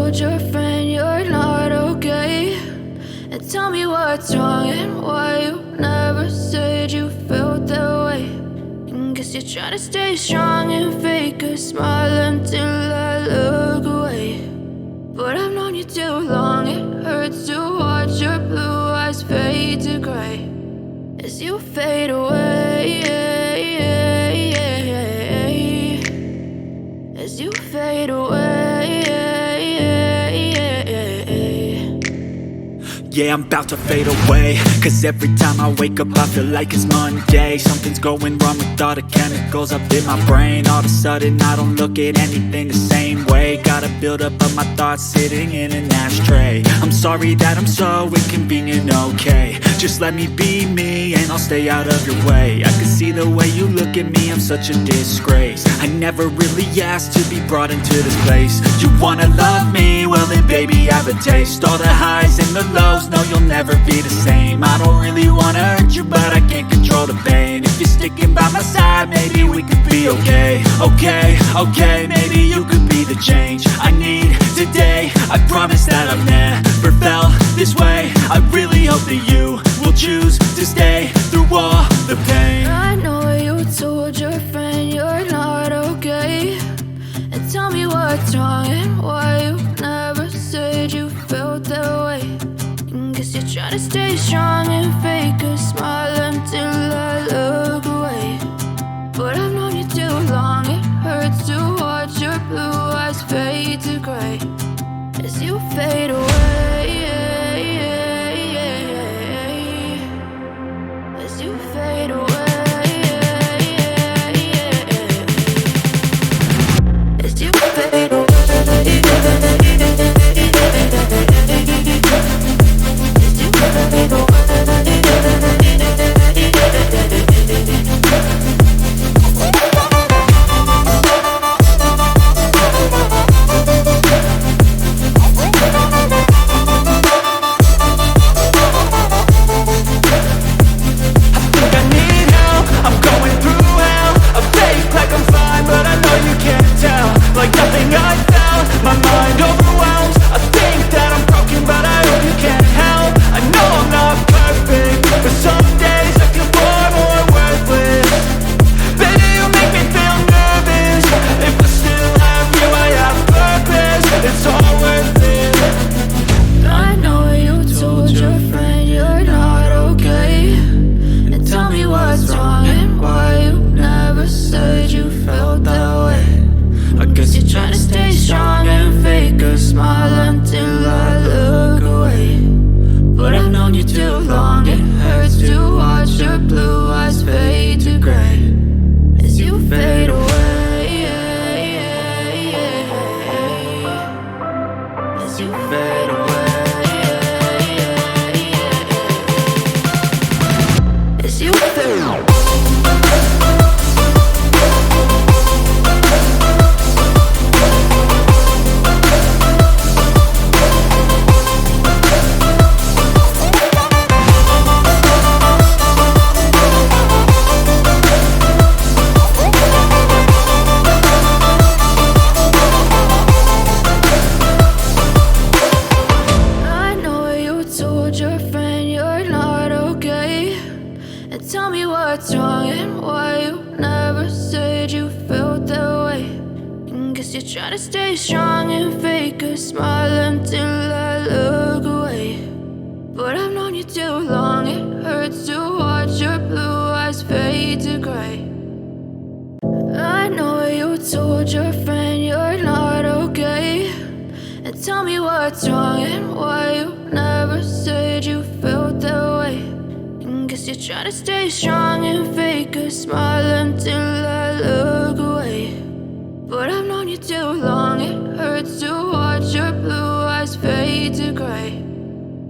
told your friend you're not okay, and tell me what's wrong and why you never said you felt that way. And guess you're trying to stay strong and fake a smile until I look away. But I've known you too long, it hurts to watch your blue eyes fade to gray as you fade away, as you fade away. Yeah, I'm about to fade away, cause every time I wake up I feel like it's Monday. Something's going wrong with all the chemicals up in my brain. All of a sudden I don't look at anything the same way. Got a buildup of my thoughts sitting in an ashtray. I'm sorry that I'm so inconvenient, okay. Just let me be me and I'll stay out of your way. I can see the way you look at me, I'm such a disgrace. I never really asked to be brought into this place. You wanna love me? Well then baby, have a taste. All the highs and the lows, no, you'll never be the same. I don't really wanna hurt you, but I can't control the pain. If you're sticking by my side, maybe we could be okay. Okay, maybe you could be the change I need today. I promise that I've never felt this way. I really hope that you will choose to stay through all the pain. I know you told your friend you're not okay, and tell me what's wrong and why you never said you felt that way. And guess you're trying to stay strong and fake a smile until I look away. But I've known you too long, it hurts to watch your blue eyes fade to gray as you fade away, as you fade away. As you fade away. Tell me what's wrong and why you never said you felt that way. And guess you're trying to stay strong and fake a smile until I look away. But I've known you too long, it hurts to watch your blue eyes fade to gray. I know you told your friend you're not okay, and tell me what's wrong and why you never said you felt that way. Guess you're trying to stay strong and fake a smile until I look away. But I've known you too long, it hurts to watch your blue eyes fade to gray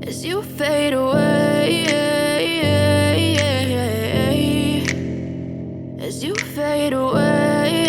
as you fade away, as you fade away.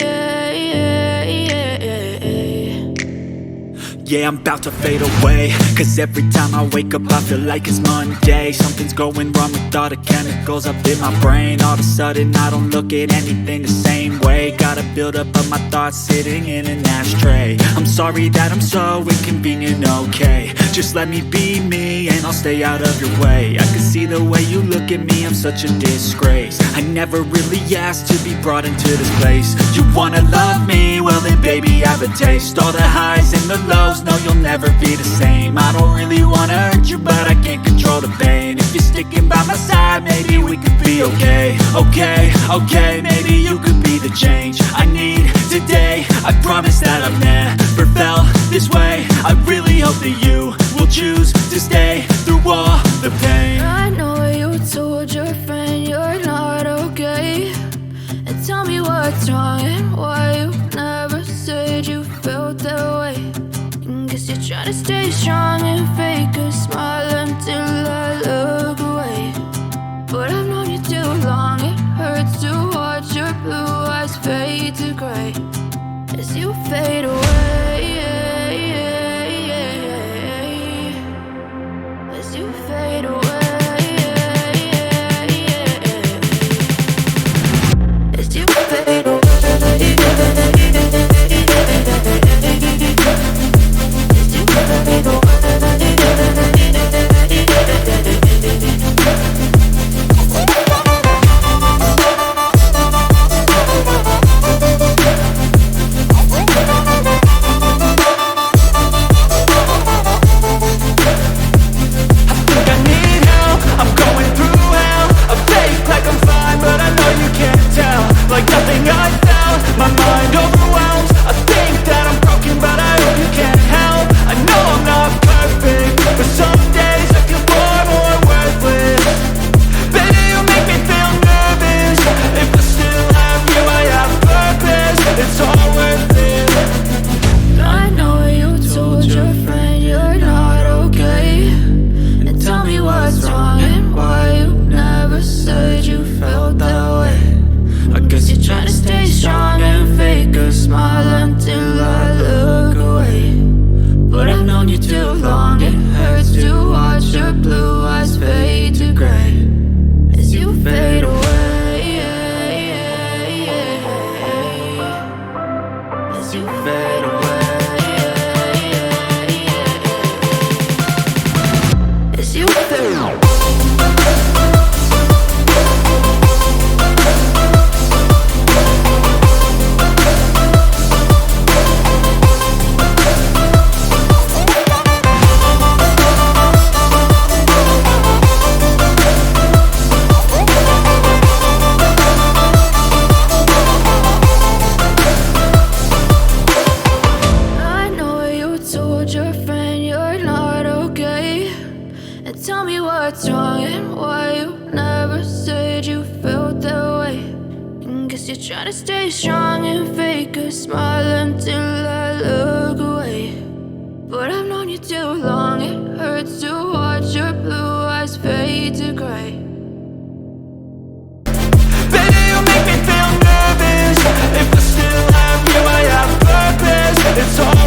Yeah, I'm about to fade away, cause every time I wake up I feel like it's Monday. Something's going wrong with all the chemicals up in my brain. All of a sudden I don't look at anything the same way. Got a buildup of my thoughts sitting in an ashtray. I'm sorry that I'm so inconvenient, okay. Just let me be me and I'll stay out of your way. I can see the way you look at me, I'm such a disgrace. I never really asked to be brought into this place. You wanna love me? Well then baby I have a taste. All the highs and the lows, no you'll never be the same. I don't really wanna hurt you but I can't control the pain. If you're sticking by my side, maybe we could be okay. Okay, maybe you could be the change I need today. I promise that I've never felt this way. I really hope that you will choose to stay through all the pain. I know you told your friend you're not okay, and tell me what's wrong and why you never said you felt that way. And guess you're trying to stay strong and fake a smile until I look away. But I've known you too long, it hurts to watch your blue eyes fade to gray as you fade away. As you fade away. As you fade away. As you fade away. Like nothing I felt, my mind overwhelms. I think that I'm broken, but I hope you can't help. I know I'm not perfect, but some days I feel far more worthless. Baby, you make me feel nervous. If I still have you, I have purpose. It's all worth it. I know you told your friend you're not okay, and tell me what's wrong and why you never said you felt that way. I guess you're trying to stay strong and fake a smile until I look away. But I've known you too long, it hurts to watch your blue eyes fade to gray as you fade away. As you fade away. As you fade away. Your friend you're not okay, and tell me what's wrong and why you never said you felt that way. And guess you're trying to stay strong and fake a smile until I look away. But I've known you too long, it hurts to watch your blue eyes fade to gray. Baby, you make me feel nervous. If I still have you, I have purpose. It's all